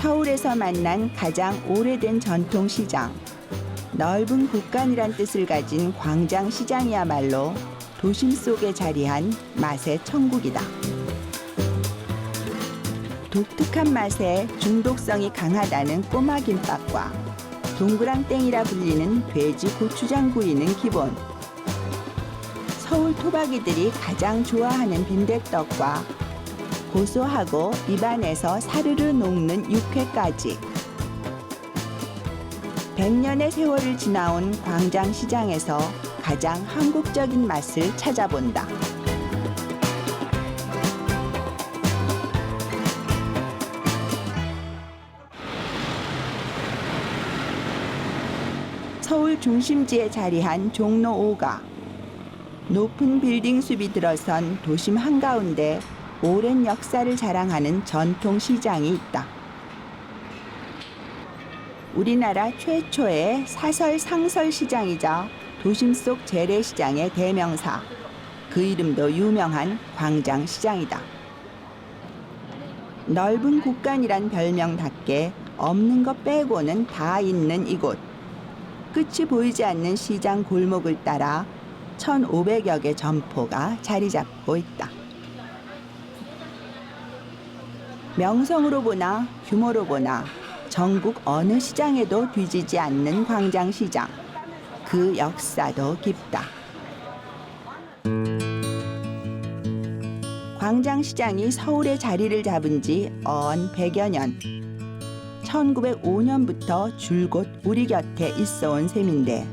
서울에서 만난 가장 오래된 전통시장. 넓은 곳간이란 뜻을 가진 광장시장이야말로 도심 속에 자리한 맛의 천국이다. 독특한 맛에 중독성이 강하다는 꼬마김밥과 동그랑땡이라 불리는 돼지 고추장 구이는 기본. 서울 토박이들이 가장 좋아하는 빈대떡과 고소하고 입안에서 사르르 녹는 육회까지. 100년의 세월을 지나온 광장시장에서 가장 한국적인 맛을 찾아본다. 서울 중심지에 자리한 종로 5가. 높은 빌딩 숲이 들어선 도심 한가운데 오랜 역사를 자랑하는 전통시장이 있다. 우리나라 최초의 사설 상설시장이자 도심 속 재래시장의 대명사. 그 이름도 유명한 광장시장이다. 넓은 곳간이란 별명답게 없는 것 빼고는 다 있는 이곳. 끝이 보이지 않는 시장 골목을 따라 1,500여 개 점포가 자리 잡고 있다. 명성으로 보나 규모로 보나 전국 어느 시장에도 뒤지지 않는 광장시장. 그 역사도 깊다. 광장시장이 서울에 자리를 잡은 지 언 100여 년. 1905년부터 줄곧 우리 곁에 있어온 셈인데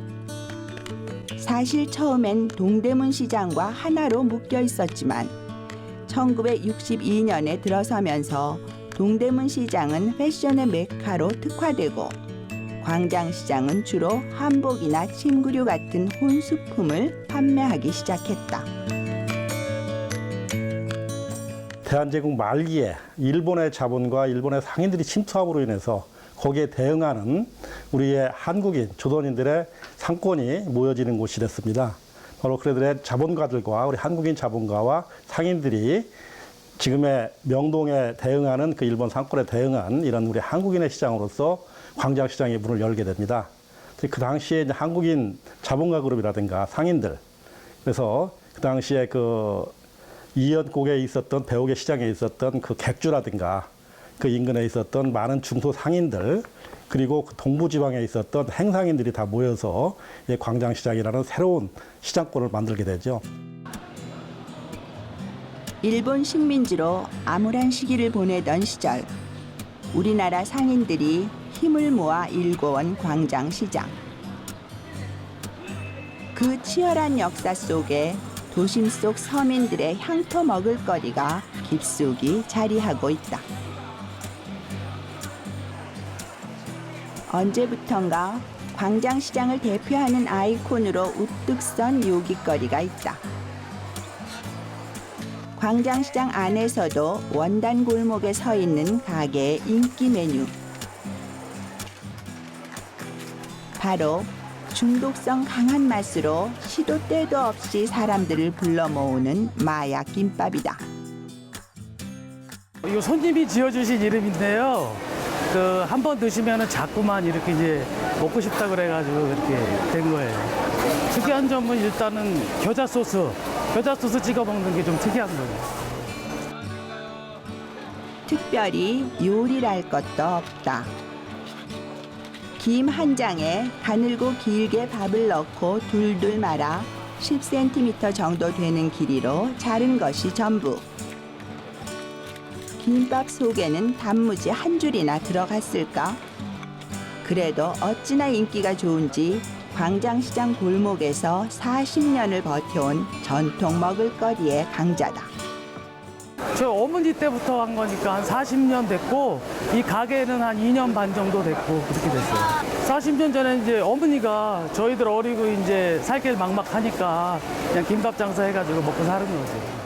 사실 처음엔 동대문 시장과 하나로 묶여 있었지만 1962년에 들어서면서 동대문 시장은 패션의 메카로 특화되고 광장시장은 주로 한복이나 침구류 같은 혼수품을 판매하기 시작했다. 대한제국 말기에 일본의 자본과 일본의 상인들이 침투함으로 인해서 거기에 대응하는 우리의 한국인, 조선인들의 상권이 모여지는 곳이 됐습니다. 바로 그들의 자본가들과 우리 한국인 자본가와 상인들이 지금의 명동에 대응하는 그 일본 상권에 대응한 이런 우리 한국인의 시장으로서 광장시장의 문을 열게 됩니다. 그 당시에 이제 한국인 자본가 그룹이라든가 상인들, 그래서 그 당시에 그 이연곡에 있었던 배옥의 시장에 있었던 그 객주라든가 그 인근에 있었던 많은 중소 상인들 그리고 그 동부지방에 있었던 행상인들이 다 모여서 광장시장이라는 새로운 시장권을 만들게 되죠. 일본 식민지로 암울한 시기를 보내던 시절 우리나라 상인들이 힘을 모아 일궈온 광장시장. 그 치열한 역사 속에 도심 속 서민들의 향토 먹을거리가 깊숙이 자리하고 있다. 언제부턴가 광장시장을 대표하는 아이콘으로 우뚝 선 요깃거리가 있다. 광장시장 안에서도 원단 골목에 서 있는 가게의 인기 메뉴. 바로 중독성 강한 맛으로 시도 때도 없이 사람들을 불러 모으는 마약 김밥이다. 이거 손님이 지어주신 이름인데요. 그 한 번 드시면은 자꾸만 이렇게 이제 먹고 싶다 그래가지고 이렇게 된 거예요. 특이한 점은 일단은 겨자 소스 찍어 먹는 게 좀 특이한 거예요. 특별히 요리랄 것도 없다. 김 한 장에 가늘고 길게 밥을 넣고 둘둘 말아 10cm 정도 되는 길이로 자른 것이 전부. 김밥 속에는 단무지 한 줄이나 들어갔을까? 그래도 어찌나 인기가 좋은지 광장시장 골목에서 40년을 버텨온 전통 먹을거리의 강자다. 저 어머니 때부터 한 거니까 한 40년 됐고 이 가게는 한 2년 반 정도 됐고 그렇게 됐어요. 40년 전에 이제 어머니가 저희들 어리고 이제 살 길 막막하니까 그냥 김밥 장사 해가지고 먹고 사는 거죠.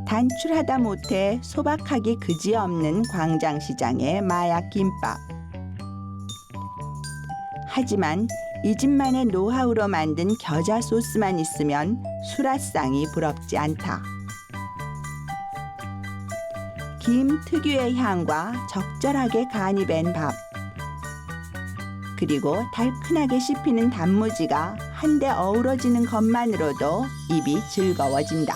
단출하다 못해 소박하기 그지없는 광장시장의 마약 김밥. 하지만 이 집만의 노하우로 만든 겨자 소스만 있으면 수라상이 부럽지 않다. 김 특유의 향과 적절하게 간이 밴 밥, 그리고 달큰하게 씹히는 단무지가 한데 어우러지는 것만으로도 입이 즐거워진다.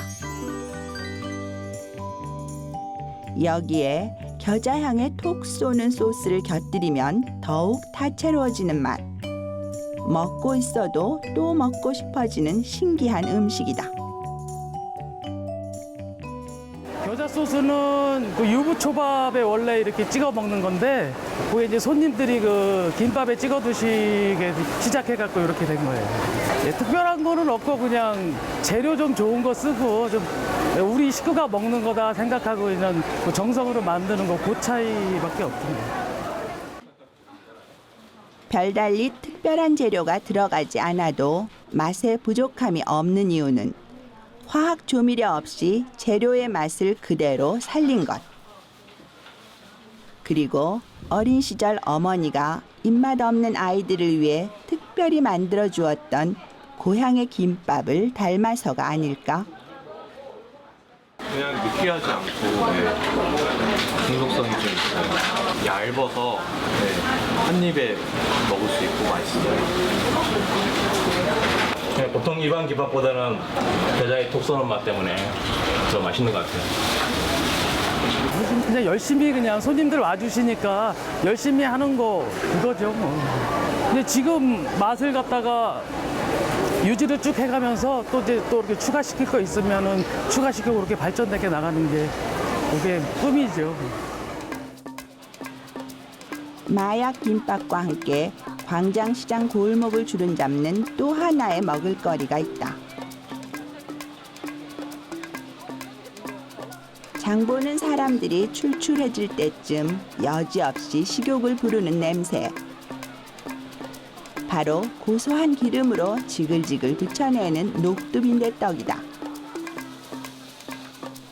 여기에 겨자향에 톡 쏘는 소스를 곁들이면 더욱 다채로워지는 맛. 먹고 있어도 또 먹고 싶어지는 신기한 음식이다. 겨자 소스는 그 유부초밥에 원래 이렇게 찍어 먹는 건데, 그게 이제 손님들이 그 김밥에 찍어 드시게 시작해갖고 이렇게 된 거예요. 예, 특별한 거는 없고 그냥 재료 좀 좋은 거 쓰고 좀 우리 식구가 먹는 거다 생각하고 그냥 그 정성으로 만드는 거 그 차이밖에 없습니다. 별달리 특별한 재료가 들어가지 않아도 맛에 부족함이 없는 이유는 화학 조미료 없이 재료의 맛을 그대로 살린 것. 그리고 어린 시절 어머니가 입맛 없는 아이들을 위해 특별히 만들어 주었던 고향의 김밥을 닮아서가 아닐까? 그냥 느끼하지 않고 중독성이 좀 있어요. 얇아서 한 입에 먹을 수 있고 맛있어요. 보통 일반 김밥보다는 겨자의 톡 쏘는 맛 때문에 더 맛있는 것 같아요. 그냥 열심히 그냥 손님들 와주시니까 열심히 하는 거 그거죠 뭐. 근데 지금 맛을 갖다가 유지를 쭉 해가면서 또 이제 또 이렇게 추가시킬 거 있으면은 추가시키고 그렇게 발전되게 나가는 게 그게 꿈이죠. 마약 김밥과 함께 광장시장 골목을 주름잡는 또 하나의 먹을거리가 있다. 장보는 사람들이 출출해질 때쯤 여지없이 식욕을 부르는 냄새. 바로 고소한 기름으로 지글지글 부쳐내는 녹두빈대떡이다.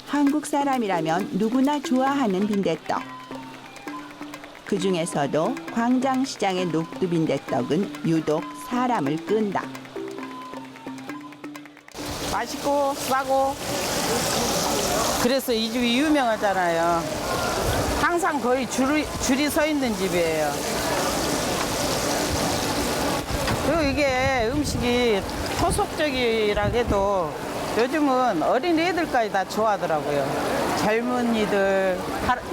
한국 사람이라면 누구나 좋아하는 빈대떡. 그 중에서도 광장시장의 녹두빈대떡은 유독 사람을 끈다. 맛있고 싸고 그래서 이 집이 유명하잖아요. 항상 거의 줄이 서 있는 집이에요. 그리고 이게 음식이 토속적이라 해도 요즘은 어린 애들까지 다 좋아하더라고요. 젊은이들,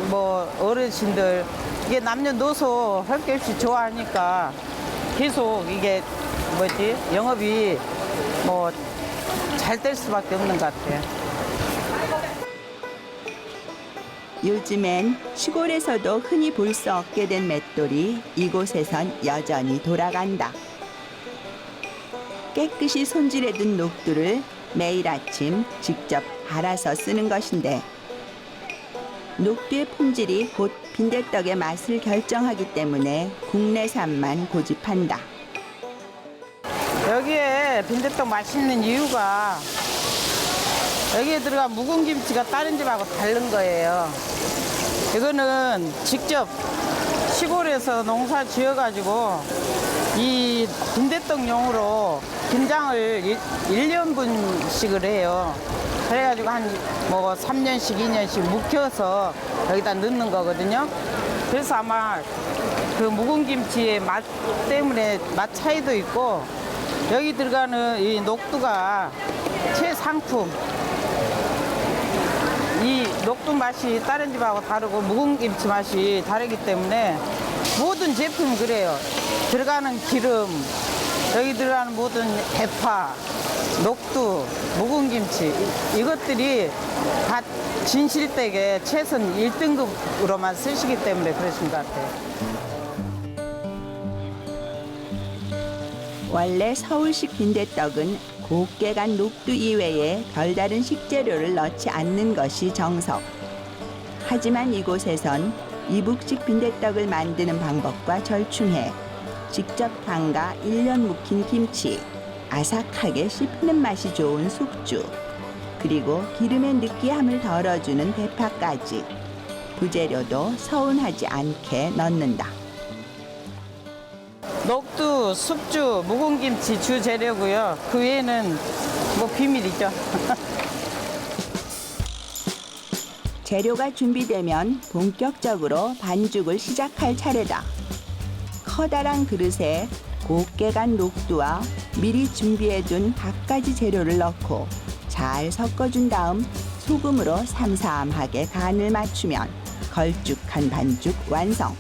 뭐 어르신들, 이게 남녀노소 할 게 없이 좋아하니까 계속 이게 영업이 뭐 잘 될 수밖에 없는 것 같아요. 요즘엔 시골에서도 흔히 볼 수 없게 된 맷돌이 이곳에선 여전히 돌아간다. 깨끗이 손질해둔 녹두를 매일 아침 직접 갈아서 쓰는 것인데 녹두의 품질이 곧 빈대떡의 맛을 결정하기 때문에 국내산만 고집한다. 여기에 빈대떡 맛있는 이유가 여기에 들어간 묵은 김치가 다른 집하고 다른 거예요. 이거는 직접 시골에서 농사 지어가지고 이 빈대떡용으로 김장을 1년분씩을 해요. 그래가지고 한 뭐 3년씩 2년씩 묵혀서 여기다 넣는 거거든요. 그래서 아마 그 묵은 김치의 맛 때문에 맛 차이도 있고 여기 들어가는 이 녹두가 최상품. 이 녹두 맛이 다른 집하고 다르고 묵은 김치 맛이 다르기 때문에 모든 제품이 그래요. 들어가는 기름, 여기 들어가는 모든 대파, 녹두, 묵은 김치 이것들이 다 진실되게 최선 1등급으로만 쓰시기 때문에 그러신 것 같아요. 원래 서울식 빈대떡은 곱게 간 녹두 이외에 별다른 식재료를 넣지 않는 것이 정석. 하지만 이곳에선 이북식 빈대떡을 만드는 방법과 절충해 직접 담가 1년 묵힌 김치, 아삭하게 씹히는 맛이 좋은 숙주, 그리고 기름의 느끼함을 덜어주는 대파까지 부재료도 서운하지 않게 넣는다. 녹두, 숙주, 묵은 김치 주 재료고요. 그 외에는 뭐 비밀이죠. 재료가 준비되면 본격적으로 반죽을 시작할 차례다. 커다란 그릇에 곱게 간 녹두와 미리 준비해둔 갖가지 재료를 넣고 잘 섞어준 다음 소금으로 삼삼하게 간을 맞추면 걸쭉한 반죽 완성.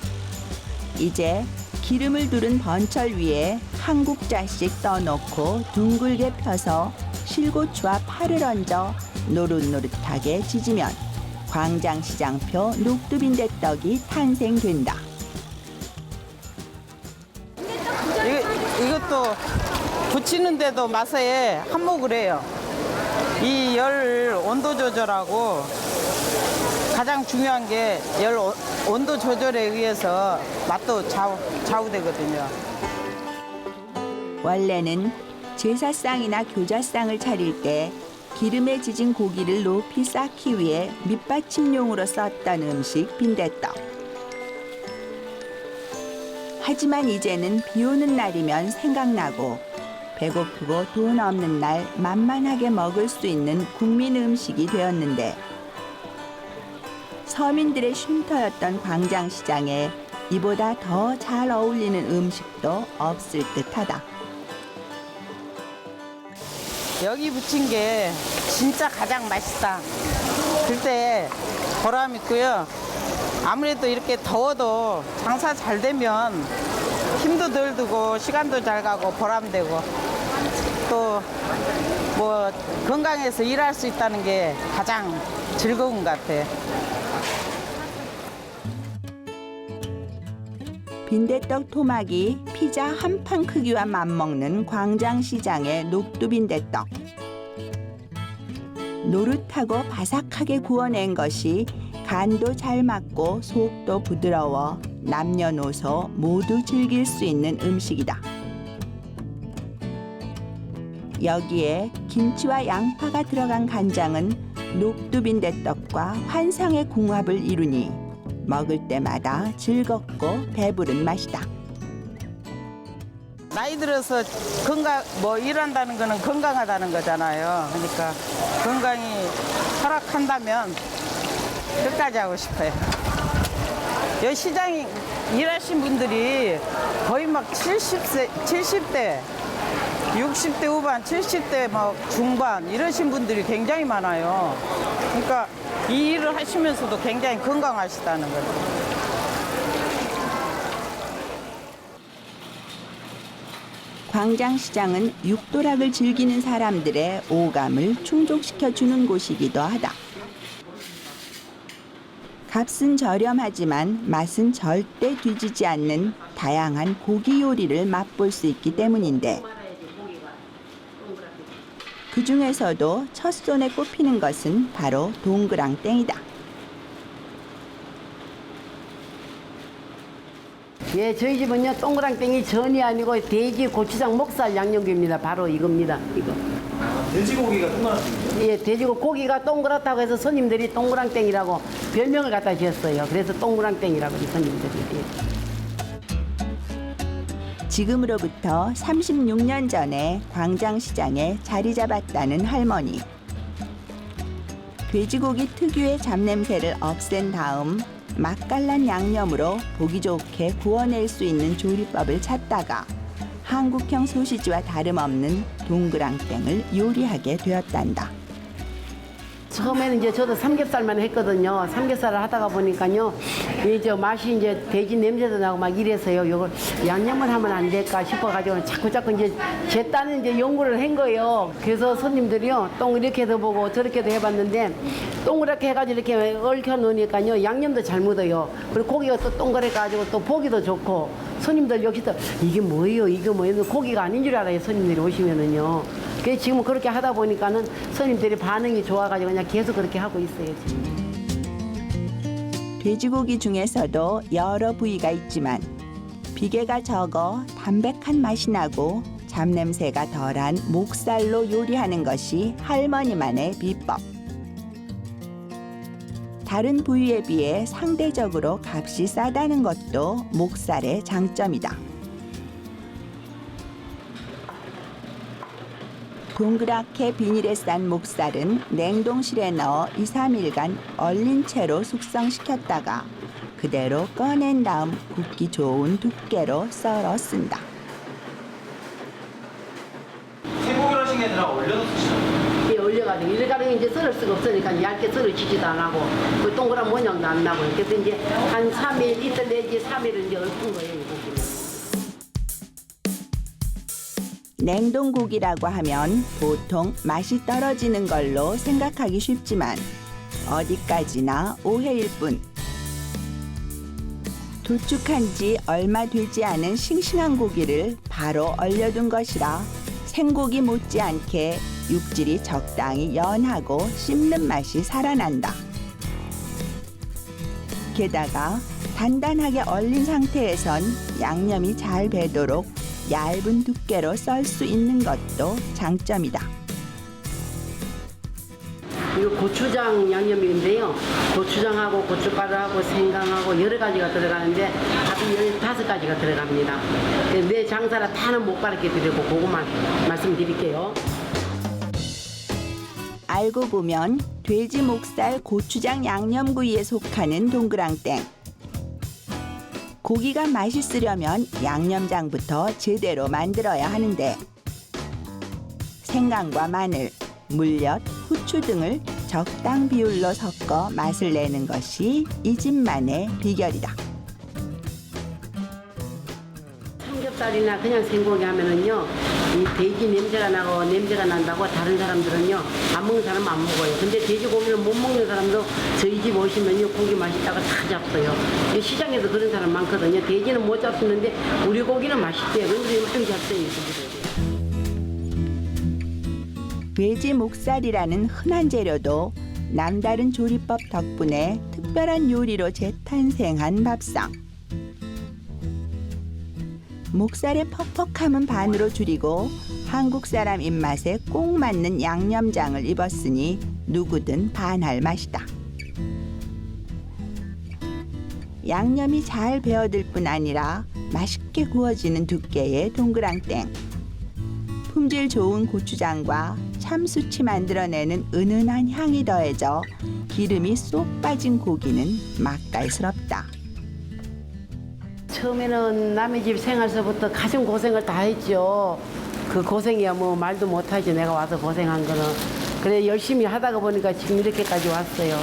이제 기름을 두른 번철 위에 한 국자씩 떠놓고 둥글게 펴서 실고추와 파를 얹어 노릇노릇하게 지지면 광장시장표 녹두빈대떡이 탄생된다. 이것도 부치는데도 맛에 한몫을 해요. 이 열 온도 조절하고 가장 중요한 게 열 온도 조절에 의해서 맛도 좌우되거든요. 원래는 제사상이나 교자상을 차릴 때 기름에 지진 고기를 높이 쌓기 위해 밑받침용으로 썼던 음식 빈대떡. 하지만 이제는 비 오는 날이면 생각나고 배고프고 돈 없는 날 만만하게 먹을 수 있는 국민 음식이 되었는데 서민들의 쉼터였던 광장시장에 이보다 더 잘 어울리는 음식도 없을 듯하다. 여기 부친 게 진짜 가장 맛있다. 그때 보람 있고요. 아무래도 이렇게 더워도 장사 잘 되면 힘도 덜 들고 시간도 잘 가고 보람되고 또 뭐 건강해서 일할 수 있다는 게 가장 즐거운 것 같아요. 빈대떡 토막이 피자 한 판 크기와 맞먹는 광장시장의 녹두빈대떡. 노릇하고 바삭하게 구워낸 것이 간도 잘 맞고 속도 부드러워 남녀노소 모두 즐길 수 있는 음식이다. 여기에 김치와 양파가 들어간 간장은 녹두빈대떡과 환상의 궁합을 이루니 먹을 때마다 즐겁고 배부른 맛이다. 나이 들어서 일한다는 거는 건강하다는 거잖아요. 그러니까 건강이 허락한다면 끝까지 하고 싶어요. 여기 시장에 일하신 분들이 거의 막 70대, 60대 후반, 70대 막 중반 이러신 분들이 굉장히 많아요. 그러니까 이 일을 하시면서도 굉장히 건강하시다는 거죠. 광장시장은 육도락을 즐기는 사람들의 오감을 충족시켜주는 곳이기도 하다. 값은 저렴하지만 맛은 절대 뒤지지 않는 다양한 고기 요리를 맛볼 수 있기 때문인데 그 중에서도 첫손에 꼽히는 것은 바로 동그랑땡이다. 예, 저희 집은요 동그랑땡이 전이 아니고 돼지 고추장 목살 양념입니다. 바로 이겁니다. 이거. 돼지고기가 동그랗군요. 예, 돼지고기가 동그랗다고 해서 손님들이 동그랑땡이라고 별명을 갖다 지었어요. 그래서 동그랑땡이라고 손님들이. 예. 지금으로부터 36년 전에 광장시장에 자리 잡았다는 할머니. 돼지고기 특유의 잡냄새를 없앤 다음 맛깔난 양념으로 보기 좋게 구워낼 수 있는 조리법을 찾다가 한국형 소시지와 다름없는 동그랑땡을 요리하게 되었단다. 처음에는 이제 저도 삼겹살만 했거든요. 삼겹살을 하다가 보니까요, 이제 맛이 이제 돼지 냄새도 나고 막 이래서요. 이걸 양념을 하면 안 될까 싶어가지고 자꾸 이제 제 딴은 이제 연구를 한 거예요. 그래서 손님들이요, 똥 이렇게도 보고 저렇게도 해봤는데 동그랗게 해가지고 이렇게 얽혀 놓으니까요, 양념도 잘 묻어요. 그리고 고기가 또 동그래가지고 또 보기도 좋고 손님들 역시도 이게 뭐예요? 이게 뭐예요? 고기가 아닌 줄 알아요. 손님들이 오시면은요. 그래서 지금 그렇게 하다 보니까는 손님들이 반응이 좋아가지고 그냥 계속 그렇게 하고 있어요. 지금. 돼지고기 중에서도 여러 부위가 있지만 비계가 적어 담백한 맛이 나고 잡냄새가 덜한 목살로 요리하는 것이 할머니만의 비법. 다른 부위에 비해 상대적으로 값이 싸다는 것도 목살의 장점이다. 동그랗게 비닐에 싼 목살은 냉동실에 넣어 2, 3일간 얼린 채로 숙성시켰다가 그대로 꺼낸 다음 굽기 좋은 두께로 썰어 쓴다. 생고기를 하신 게 아니라 얼려서 쓰시나요? 예, 올려가지고 이래가지고 이제 썰을 수가 없으니까 얇게 썰어지지도 안 하고 그 동그란 모양도 안 나고 그래서 이제 한 3일 이틀 내지 3일은 이제 얽은 거예요, 이 고기는. 냉동고기라고 하면 보통 맛이 떨어지는 걸로 생각하기 쉽지만 어디까지나 오해일 뿐. 도축한 지 얼마 되지 않은 싱싱한 고기를 바로 얼려둔 것이라 생고기 못지않게 육질이 적당히 연하고 씹는 맛이 살아난다. 게다가 단단하게 얼린 상태에선 양념이 잘 배도록 얇은 두께로 썰 수 있는 것도 장점이다. 이거 고추장 양념인데요. 고추장하고 고춧가루하고 생강하고 여러 가지가 들어가는데 합이 15가지가 들어갑니다. 내 장사라 다는 못 가르쳐 드리고 그것만 말씀드릴게요. 알고 보면 돼지 목살 고추장 양념구이에 속하는 동그랑땡. 고기가 맛있으려면 양념장부터 제대로 만들어야 하는데 생강과 마늘, 물엿, 후추 등을 적당 비율로 섞어 맛을 내는 것이 이 집만의 비결이다. 삼겹살이나 그냥 생고기 하면은요, 이 돼지 냄새가 나고 냄새가 난다고 다른 사람들은요 안 먹는 사람은 안 먹어요. 근데 돼지고기를 못 먹는 사람도 저희 집 오시면요 고기 맛있다고 다 잡어요. 이 시장에도 그런 사람 많거든요. 돼지는 못 잡수는데 우리 고기는 맛있대요. 그래서 많이 잡어요. 돼지 목살이라는 흔한 재료도 남다른 조리법 덕분에 특별한 요리로 재탄생한 밥상. 목살의 퍽퍽함은 반으로 줄이고 한국 사람 입맛에 꼭 맞는 양념장을 입었으니 누구든 반할 맛이다. 양념이 잘 배어들 뿐 아니라 맛있게 구워지는 두께의 동그랑땡. 품질 좋은 고추장과 참수치 만들어내는 은은한 향이 더해져 기름이 쏙 빠진 고기는 맛깔스럽다. 처음에는 남의 집 생활서부터 가슴 고생을 다 했죠. 그 고생이야 뭐 말도 못하지. 내가 와서 고생한 거는. 그래 열심히 하다가 보니까 지금 이렇게까지 왔어요.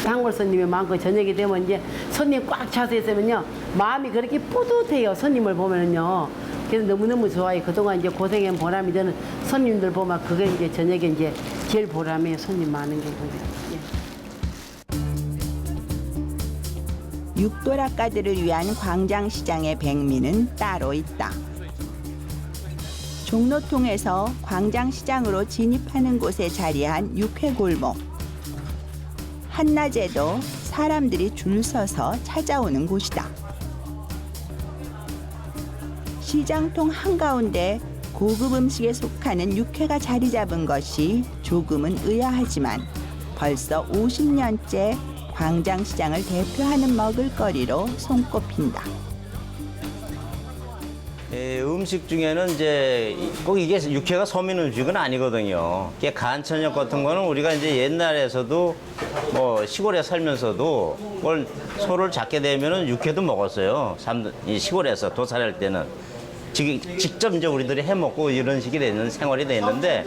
단골 손님이 많고 저녁이 되면 이제 손님 꽉 차서 있으면요 마음이 그렇게 뿌듯해요. 손님을 보면은요. 그래서 너무너무 좋아요. 그동안 이제 고생한 보람이 드는 손님들 보면 그게 이제 저녁에 이제 제일 보람이에요. 손님 많은 게 그게. 육도락가들을 위한 광장시장의 백미는 따로 있다. 종로통에서 광장시장으로 진입하는 곳에 자리한 육회골목. 한낮에도 사람들이 줄 서서 찾아오는 곳이다. 시장통 한가운데 고급 음식에 속하는 육회가 자리 잡은 것이 조금은 의아하지만 벌써 50년째 광장시장을 대표하는 먹을거리로 손꼽힌다. 음식 중에는 이제 꼭 이게 육회가 서민 음식은 아니거든요. 이게 간천역 같은 거는 우리가 이제 옛날에서도 뭐 시골에 살면서도 뭘 소를 잡게 되면은 육회도 먹었어요. 이 시골에서 도살할 때는. 직접 이제 우리들이 해 먹고 이런 식이 되는 생활이 됐는데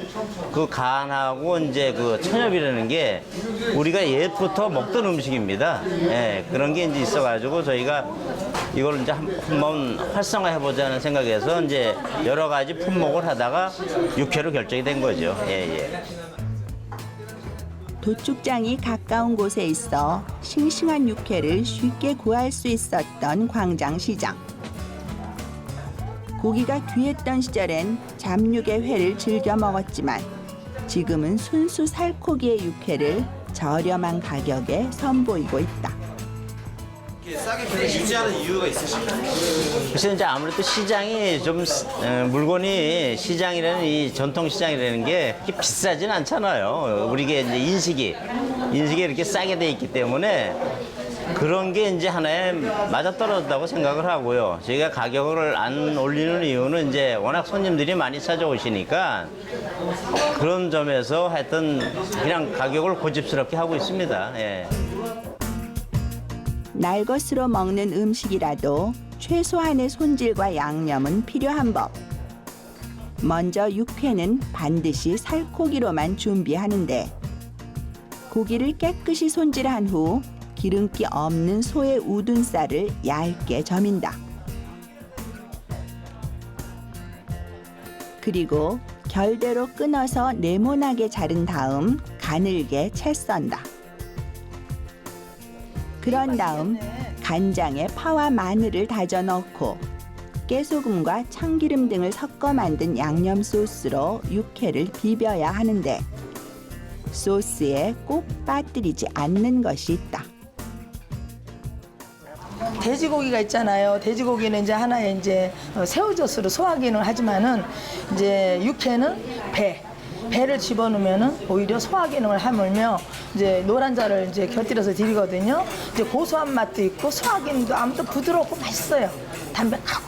그 간하고 이제 그 천엽이라는 게 우리가 옛부터 먹던 음식입니다. 예, 그런 게 이제 있어가지고 저희가 이걸 이제 한번 활성화해 보자는 생각에서 이제 여러 가지 품목을 하다가 육회로 결정이 된 거죠. 예. 도축장이 가까운 곳에 있어 싱싱한 육회를 쉽게 구할 수 있었던 광장시장. 고기가 귀했던 시절엔 잡육의 회를 즐겨 먹었지만 지금은 순수 살코기의 육회를 저렴한 가격에 선보이고 있다. 싸게 계속 유지하는 이유가 있으실까요? 그래서 이제 아무래도 시장이 좀 물건이 시장이라는 이 전통 시장이라는 게 그렇게 비싸진 않잖아요. 우리게 이제 인식이 이렇게 싸게 돼 있기 때문에 그런 게 이제 하나에 맞아떨어졌다고 생각을 하고요. 저희가 가격을 안 올리는 이유는 이제 워낙 손님들이 많이 찾아오시니까 그런 점에서 하여튼 그냥 가격을 고집스럽게 하고 있습니다. 예. 날것으로 먹는 음식이라도 최소한의 손질과 양념은 필요한 법. 먼저 육회는 반드시 살코기로만 준비하는데 고기를 깨끗이 손질한 후 기름기 없는 소의 우둔살을 얇게 저민다. 그리고 결대로 끊어서 네모나게 자른 다음 가늘게 채 썬다. 그런 다음 간장에 파와 마늘을 다져 넣고 깨소금과 참기름 등을 섞어 만든 양념 소스로 육회를 비벼야 하는데 소스에 꼭 빠뜨리지 않는 것이 있다. 돼지고기가 있잖아요. 돼지고기는 이제 하나의 이제 새우젓으로 소화 기능을 하지만은 이제 육회는 배를 집어넣으면은 오히려 소화 기능을 하물며 이제 노란자를 이제 곁들여서 드리거든요. 이제 고소한 맛도 있고 소화 기능도 아무튼 부드럽고 맛있어요. 담백하고.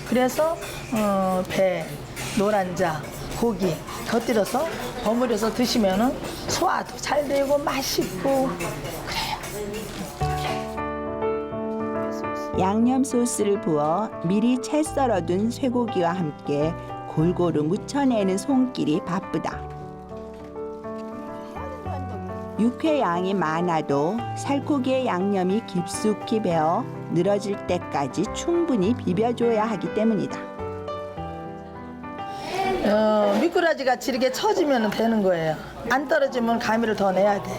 그래서 배, 노란자, 고기 곁들여서 버무려서 드시면은 소화도 잘 되고 맛있고 그래요. 양념 소스를 부어 미리 채 썰어둔 쇠고기와 함께 골고루 묻혀내는 손길이 바쁘다. 육회 양이 많아도 살코기의 양념이 깊숙이 배어 늘어질 때까지 충분히 비벼줘야 하기 때문이다. 미꾸라지 같이 이렇게 쳐지면 되는 거예요. 안 떨어지면 가미를 더 내야 돼.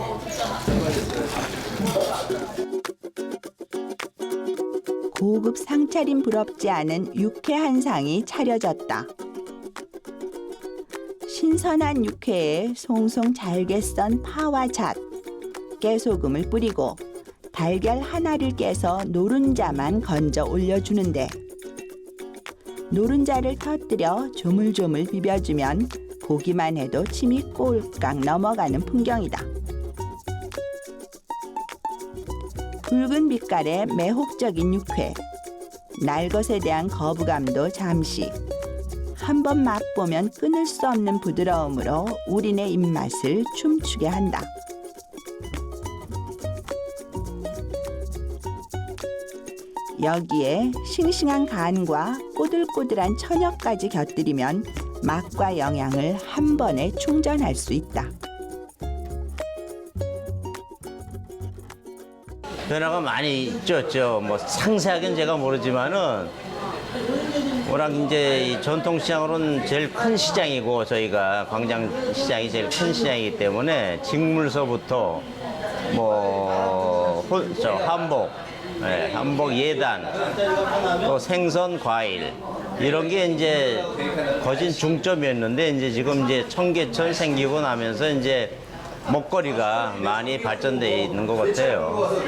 고급 상차림 부럽지 않은 육회 한 상이 차려졌다. 신선한 육회에 송송 잘게 썬 파와 잣, 깨소금을 뿌리고 달걀 하나를 깨서 노른자만 건져 올려주는데 노른자를 터뜨려 조물조물 비벼주면 보기만 해도 침이 꼴깍 넘어가는 풍경이다. 붉은 빛깔의 매혹적인 육회, 날것에 대한 거부감도 잠시, 한번 맛보면 끊을 수 없는 부드러움으로 우리네 입맛을 춤추게 한다. 여기에 싱싱한 간과 꼬들꼬들한 천엽까지 곁들이면 맛과 영양을 한 번에 충전할 수 있다. 변화가 많이 있죠. 뭐 상세하게는 제가 모르지만은 워낙 이제 이 전통시장으로는 제일 큰 시장이고 저희가 광장시장이 제일 큰 시장이기 때문에 직물서부터 뭐 한복, 한복 예단, 또 생선, 과일 이런 게 이제 거진 중점이었는데 이제 지금 이제 청계천 생기고 나면서 이제 먹거리가 많이 발전돼 있는 것 같아요.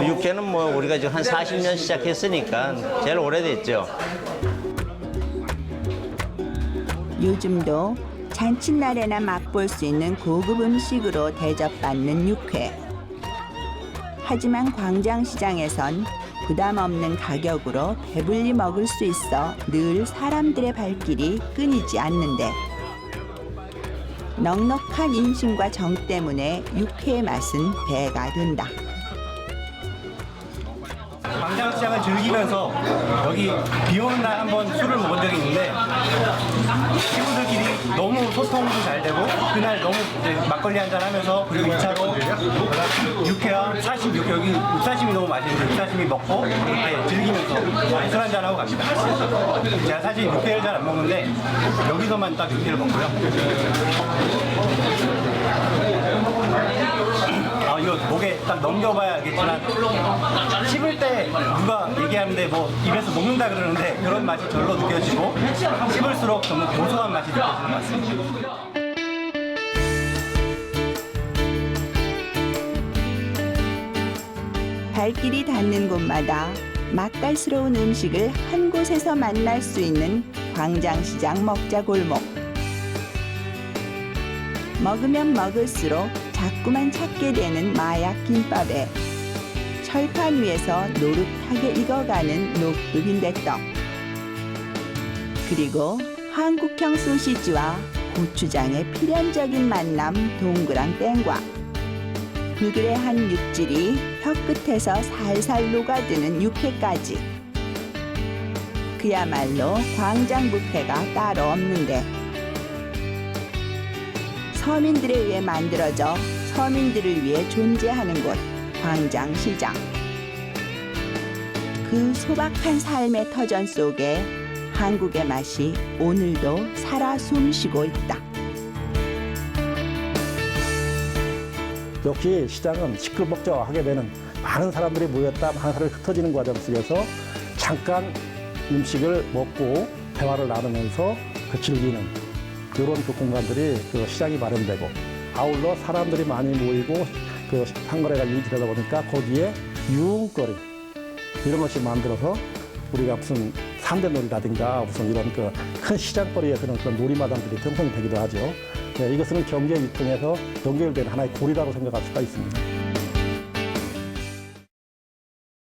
육회는 뭐 우리가 지금 한 40년 시작했으니까 제일 오래됐죠. 요즘도 잔칫날에나 맛볼 수 있는 고급 음식으로 대접받는 육회. 하지만 광장시장에선 부담 없는 가격으로 배불리 먹을 수 있어 늘 사람들의 발길이 끊이지 않는데 넉넉한 인심과 정 때문에 육회의 맛은 배가 된다. 광장시장을 즐기면서 여기 비 오는 날 한번 술을 먹은 적이 있는데 친구들끼리 너무 소통도 잘 되고 그날 너무 이제 막걸리 한잔 하면서 그리고 2차로 육회와 사심, 여기 육사심이 너무 맛있는데 육사심이 먹고 이렇게 즐기면서 술 한잔 하고 갑니다. 제가 사실 육회를 잘 안 먹는데 여기서만 딱 육회를 먹고요. 이거 목에 딱 넘겨봐야 알겠지만 씹을 때 누가 얘기하는데 뭐 입에서 녹는다 그러는데 그런 맛이 절로 느껴지고 씹을수록 너무 고소한 맛이 느껴지는 것 같습니다. 발길이 닿는 곳마다 맛깔스러운 음식을 한 곳에서 만날 수 있는 광장시장 먹자골목. 먹으면 먹을수록 자꾸만 찾게 되는 마약 김밥에 철판 위에서 노릇하게 익어가는 녹두 빈대떡, 그리고 한국형 소시지와 고추장의 필연적인 만남 동그랑 땡과 불길의 한 육질이 혀 끝에서 살살 녹아드는 육회까지. 그야말로 광장 뷔페가 따로 없는데 서민들에 의해 만들어져 서민들을 위해 존재하는 곳 광장시장. 그 소박한 삶의 터전 속에 한국의 맛이 오늘도 살아 숨쉬고 있다. 역시 시장은 시끌벅적하게 되는 많은 사람들이 모였다, 많은 사람이 흩어지는 과정 속에서 잠깐 음식을 먹고 대화를 나누면서 즐기는 이런 공간들이 시장이 마련되고, 아울러 사람들이 많이 모이고 상거래가 유지되다 보니까 거기에 유흥거리 이런 것이 만들어서 우리가 무슨 삼대놀이라든가 무슨 이런 큰 시장거리에 그런 놀이마당들이 형성이 되기도 하죠. 네, 이것은 경제 유통에서 연결된 하나의 고리라고 생각할 수가 있습니다.